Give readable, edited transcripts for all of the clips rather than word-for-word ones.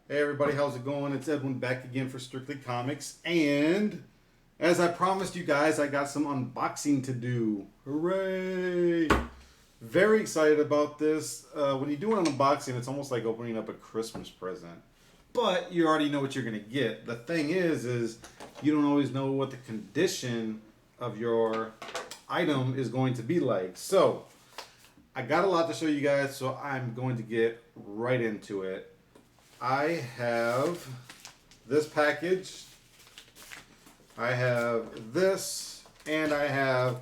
Hey everybody, how's it going? It's Edwin back again for Strictly Comics, and as I promised you guys, I got some unboxing to do. Hooray! Very excited about this. When you do an unboxing, it's almost like opening up a Christmas present. But you already know what you're gonna get. The thing is you don't always know what the condition of your item is going to be like. So I got a lot to show you guys, so I'm going to get right into it. I have this package, I have this, and I have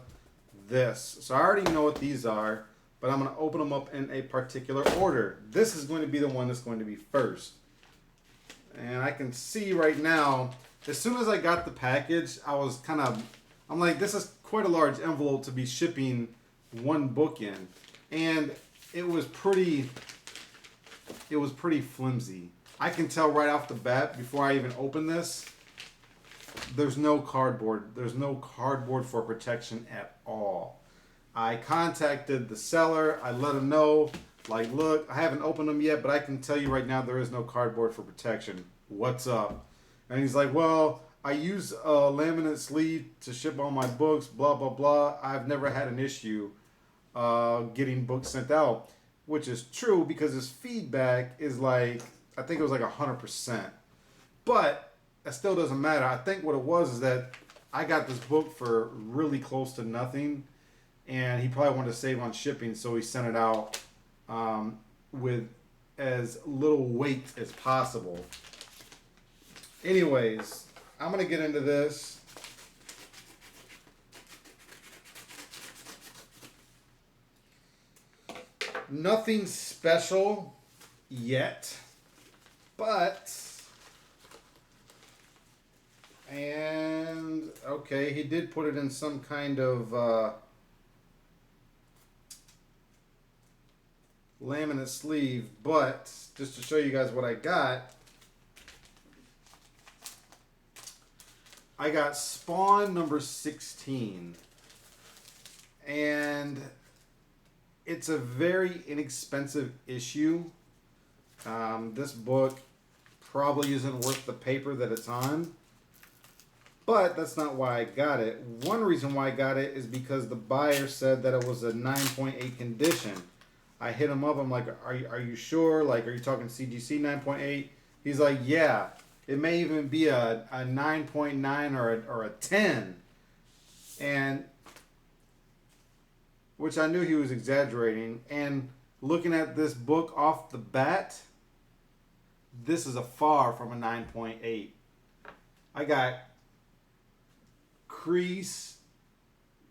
this. So I already know what these are, but I'm going to open them up in a particular order. This is going to be the one that's going to be first. And I can see right now, as soon as I got the package, I'm like, this is quite a large envelope to be shipping one book in. And it was pretty flimsy. I can tell right off the bat before I even open this, there's no cardboard. There's no cardboard for protection at all. I contacted the seller. I let him know, like, look, I haven't opened them yet, but I can tell you right now there is no cardboard for protection. What's up? And he's like, well, I use a laminate sleeve to ship all my books, blah, blah, blah. I've never had an issue getting books sent out. Which is true because his feedback is like, I think it was like 100%. But that still doesn't matter. I think what it was is that I got this book for really close to nothing. And he probably wanted to save on shipping, so he sent it out with as little weight as possible. Anyways, I'm going to get into this. Nothing special yet, but, and okay, he did put it in some kind of laminate sleeve, but just to show you guys what I got Spawn number 16, and it's a very inexpensive issue. This book probably isn't worth the paper that it's on, but that's not why I got it. One reason why I got it is because the buyer said that it was a 9.8 condition. I hit him up. I'm like, are you sure? Like, are you talking CGC 9.8? He's like, yeah. It may even be a 9.9 or a 10. And which I knew he was exaggerating. And looking at this book off the bat, this is a far from a 9.8. I got crease,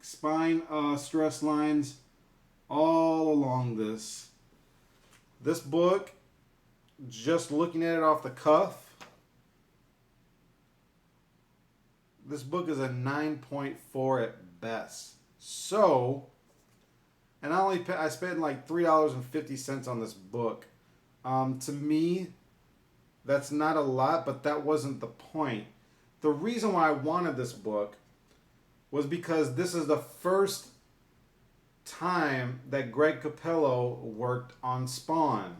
spine stress lines all along this. This book, just looking at it off the cuff, this book is a 9.4 at best. So, and I spent like $3.50 on this book. To me, that's not a lot, but that wasn't the point. The reason why I wanted this book was because this is the first time that Greg Capullo worked on Spawn.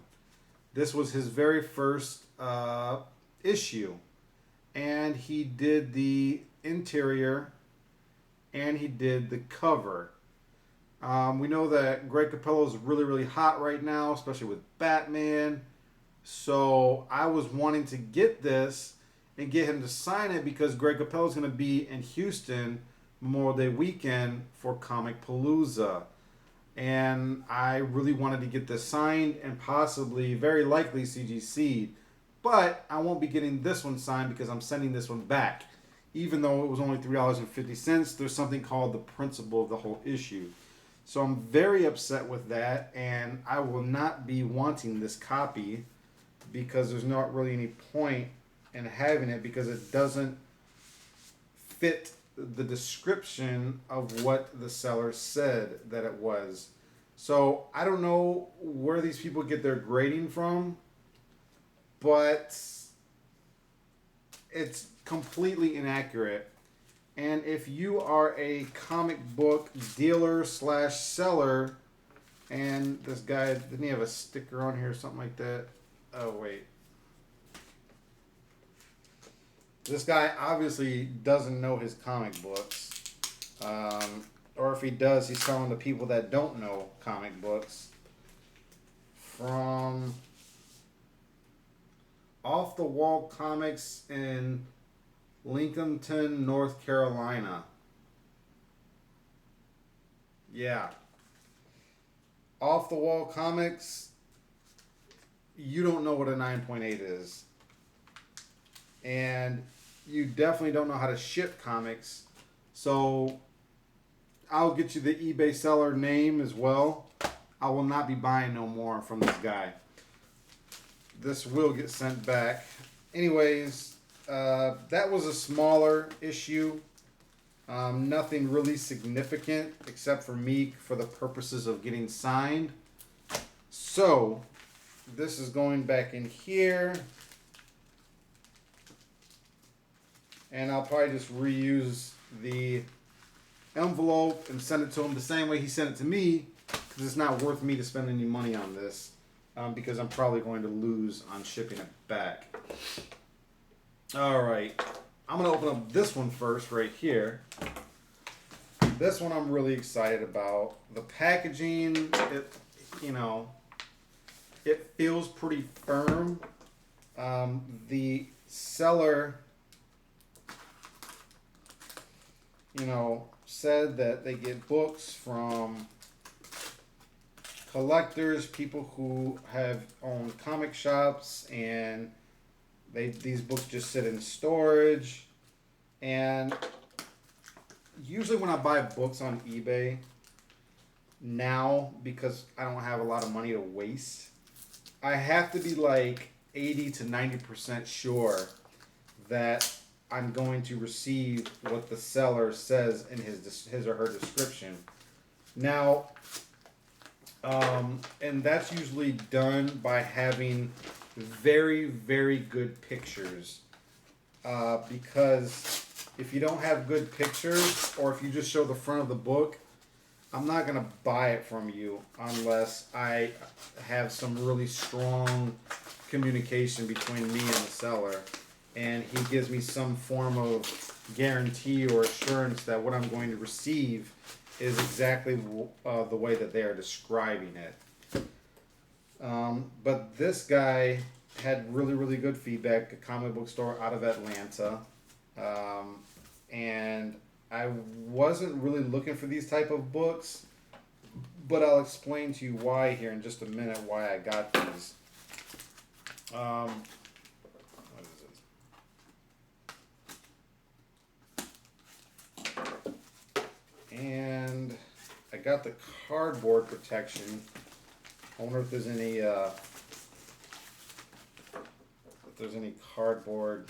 This was his very first issue. And he did the interior and he did the cover. We know that Greg Capullo is really, really hot right now, especially with Batman. So I was wanting to get this and get him to sign it because Greg Capullo is going to be in Houston Memorial Day weekend for Comic Palooza. And I really wanted to get this signed and possibly, very likely, CGC'd. But I won't be getting this one signed because I'm sending this one back. Even though it was only $3.50, there's something called the principle of the whole issue. So I'm very upset with that, and I will not be wanting this copy because there's not really any point in having it because it doesn't fit the description of what the seller said that it was. So I don't know where these people get their grading from, but it's completely inaccurate. And if you are a comic book dealer slash seller, and this guy, didn't he have a sticker on here or something like that? Oh, wait. This guy obviously doesn't know his comic books. Or if he does, he's telling the people that don't know comic books. From Off the Wall Comics in Lincolnton, North Carolina. Yeah. Off the Wall Comics, you don't know what a 9.8 is. And you definitely don't know how to ship comics. So I'll get you the eBay seller name as well. I will not be buying no more from this guy. This will get sent back. Anyways, that was a smaller issue. Nothing really significant except for me for the purposes of getting signed. So this is going back in here. And I'll probably just reuse the envelope and send it to him the same way he sent it to me, because it's not worth me to spend any money on this, because I'm probably going to lose on shipping it back. Alright, I'm going to open up this one first right here. This one I'm really excited about. The packaging, it feels pretty firm. The seller, said that they get books from collectors, people who have owned comic shops, and these books just sit in storage. And usually when I buy books on eBay now, because I don't have a lot of money to waste, I have to be like 80 to 90% sure that I'm going to receive what the seller says in his or her description. Now, and that's usually done by having very, very good pictures. Because if you don't have good pictures, or if you just show the front of the book, I'm not going to buy it from you unless I have some really strong communication between me and the seller, and he gives me some form of guarantee or assurance that what I'm going to receive is exactly the way that they are describing it. But this guy had really, really good feedback, a comic book store out of Atlanta. And I wasn't really looking for these type of books, but I'll explain to you why here in just a minute, why I got these. What is this? And I got the cardboard protection. I wonder if there's any cardboard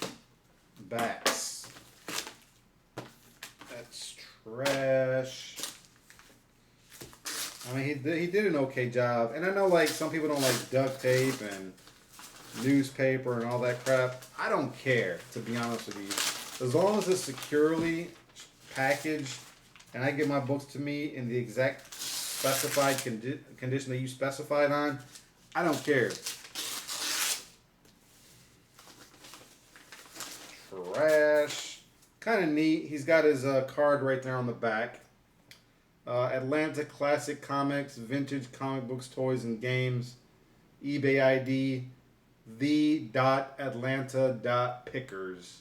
backs. That's trash. I mean, he did an okay job. And I know, like, some people don't like duct tape and newspaper and all that crap. I don't care, to be honest with you. As long as it's securely packaged and I get my books to me in the exact specified condition that you specified on, I don't care. Trash. Kind of neat. He's got his card right there on the back. Atlanta Classic Comics, Vintage Comic Books, Toys, and Games. eBay ID, the.atlanta.pickers.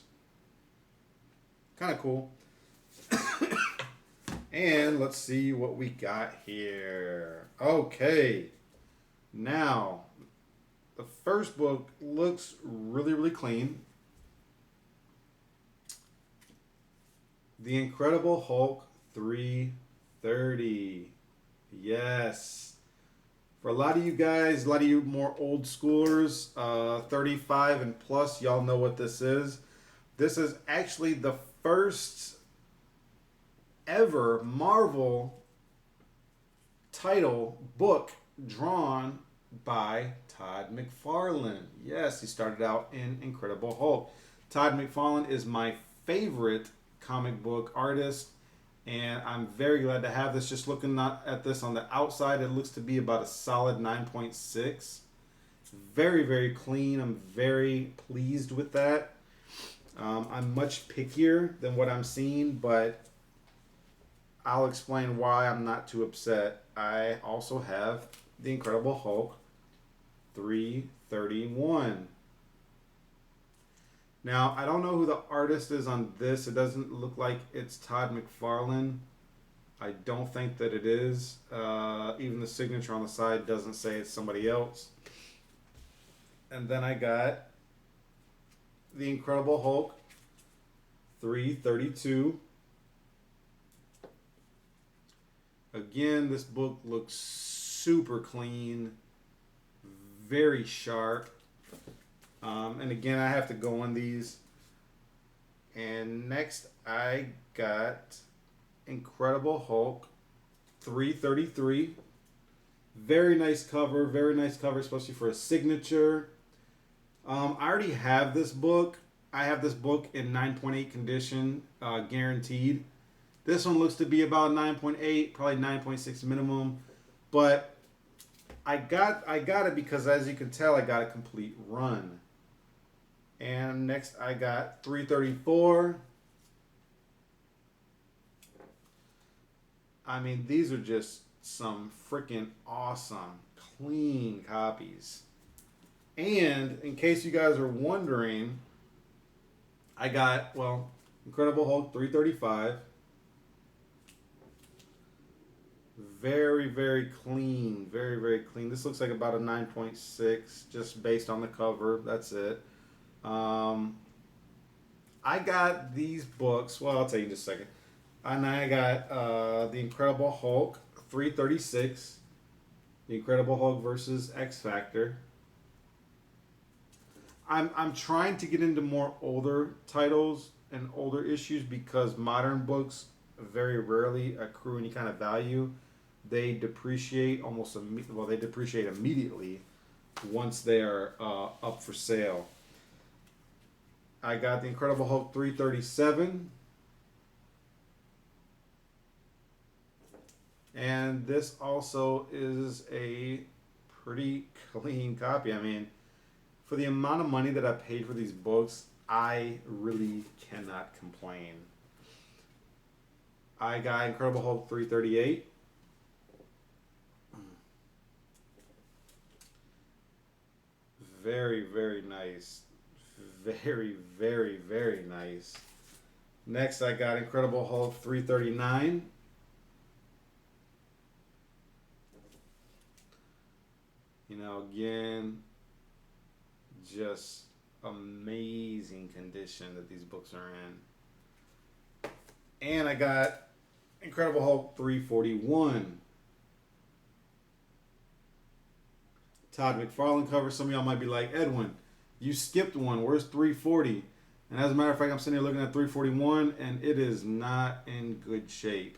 Kind of cool. And let's see what we got here. Okay. Now, the first book looks really, really clean. The Incredible Hulk 330. Yes. For a lot of you guys, a lot of you more old schoolers, 35 and plus, y'all know what this is. This is actually the first ever Marvel title book drawn by Todd McFarlane. Yes, he started out in Incredible Hulk. Todd McFarlane is my favorite comic book artist, and I'm very glad to have this. Just looking at this on the outside, it looks to be about a solid 9.6. Very, very clean. I'm very pleased with that. I'm much pickier than what I'm seeing, but I'll explain why I'm not too upset. I also have The Incredible Hulk 331. Now, I don't know who the artist is on this. It doesn't look like it's Todd McFarlane. I don't think that it is. Even the signature on the side doesn't say it's somebody else. And then I got The Incredible Hulk 332. Again, this book looks super clean, very sharp. And again, I have to go on these. And next, I got Incredible Hulk 333. Very nice cover, especially for a signature. I already have this book. I have this book in 9.8 condition, guaranteed. This one looks to be about 9.8, probably 9.6 minimum. But I got it because, as you can tell, I got a complete run. And next I got 334. I mean, these are just some freaking awesome, clean copies. And in case you guys are wondering, I got, well, Incredible Hulk 335. Very, very clean. Very, very clean. This looks like about a 9.6 just based on the cover. That's it. I got these books. Well, I'll tell you in just a second. And I got The Incredible Hulk 336. The Incredible Hulk versus X Factor. I'm trying to get into more older titles and older issues because modern books very rarely accrue any kind of value. They depreciate they depreciate immediately once they are up for sale. I got The Incredible Hulk 337. And this also is a pretty clean copy. I mean, for the amount of money that I paid for these books, I really cannot complain. I got Incredible Hulk 338. Very, very nice. Very, very, very nice. Next, I got Incredible Hulk 339. You know, again, just amazing condition that these books are in. And I got Incredible Hulk 341. Todd McFarlane cover. Some of y'all might be like, Edwin, you skipped one. Where's 340? And as a matter of fact, I'm sitting here looking at 341, and it is not in good shape.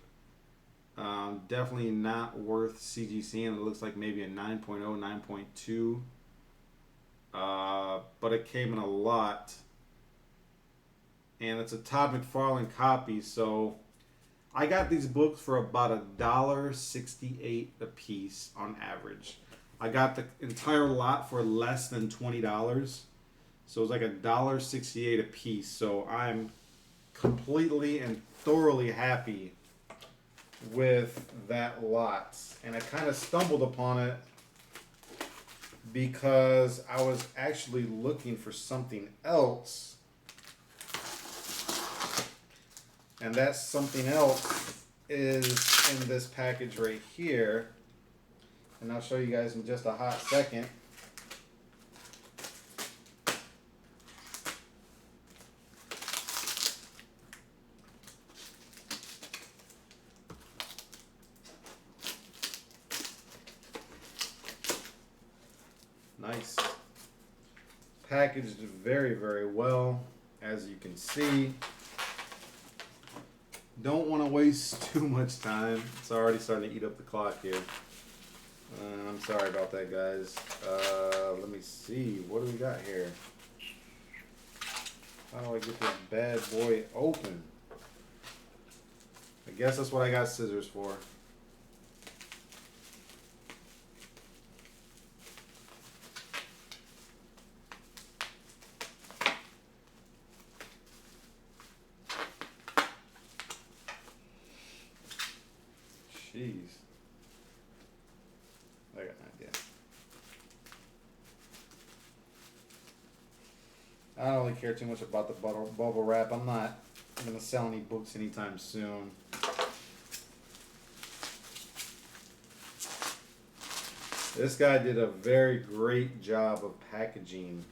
Definitely not worth CGC, and it looks like maybe a 9.0, 9.2. But it came in a lot. And it's a Todd McFarlane copy, so I got these books for about $1.68 a piece on average. I got the entire lot for less than $20. So it was like $1.68 a piece. So I'm completely and thoroughly happy with that lot. And I kind of stumbled upon it because I was actually looking for something else. And that something else is in this package right here. And I'll show you guys in just a hot second. Nice. Packaged very, very well, as you can see. Don't want to waste too much time. It's already starting to eat up the clock here. I'm sorry about that, guys. Let me see. What do we got here? How do I get this bad boy open? I guess that's what I got scissors for. Jeez. I got an idea. I don't really care too much about the bubble wrap. I'm not going to sell any books anytime soon. This guy did a very great job of packaging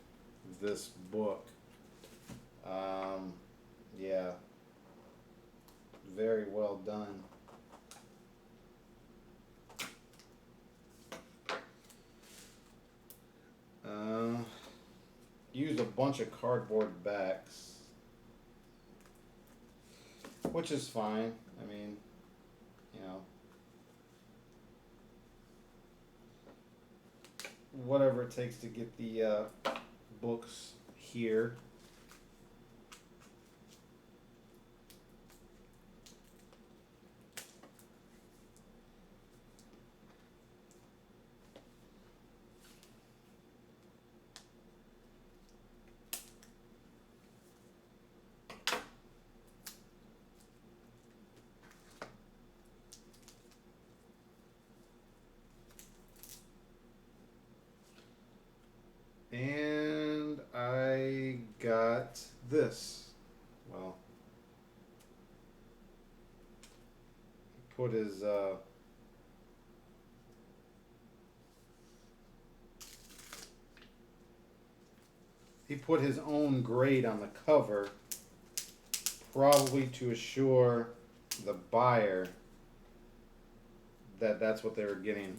this book. Yeah. Very well done. Used a bunch of cardboard backs, which is fine. I mean, you know, whatever it takes to get the books here. And I got this. Well, put his he put his own grade on the cover, probably to assure the buyer that that's what they were getting.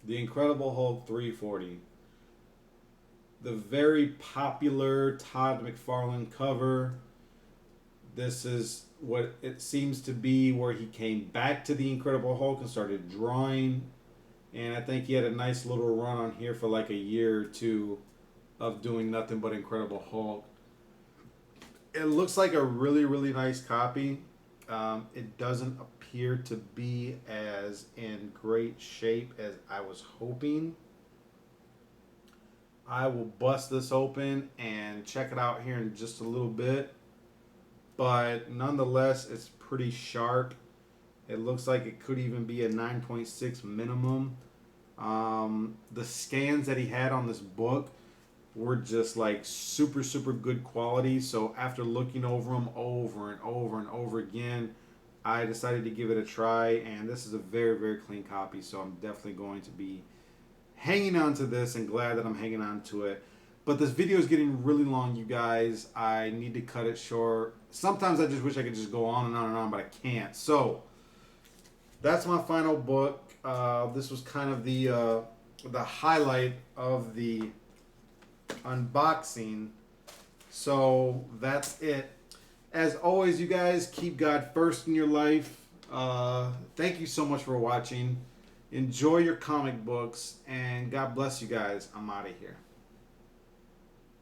The Incredible Hulk 340. The very popular Todd McFarlane cover. This is what it seems to be where he came back to the Incredible Hulk and started drawing. And I think he had a nice little run on here for like a year or two of doing nothing but Incredible Hulk. It looks like a really, really nice copy. It doesn't appear to be as in great shape as I was hoping. I will bust this open and check it out here in just a little bit. But nonetheless, it's pretty sharp. It looks like it could even be a 9.6 minimum. The scans that he had on this book were just like super, super good quality. So after looking over them over and over and over again, I decided to give it a try. And this is a very, very clean copy. So I'm definitely going to be hanging on to this and glad that I'm hanging on to it. But this video is getting really long, you guys. I need to cut it short. Sometimes I just wish I could just go on and on and on, but I can't. So that's my final book. This was kind of the highlight of the unboxing. So that's it. As always, you guys, keep God first in your life. Thank you so much for watching. Enjoy your comic books, and God bless you guys. I'm out of here.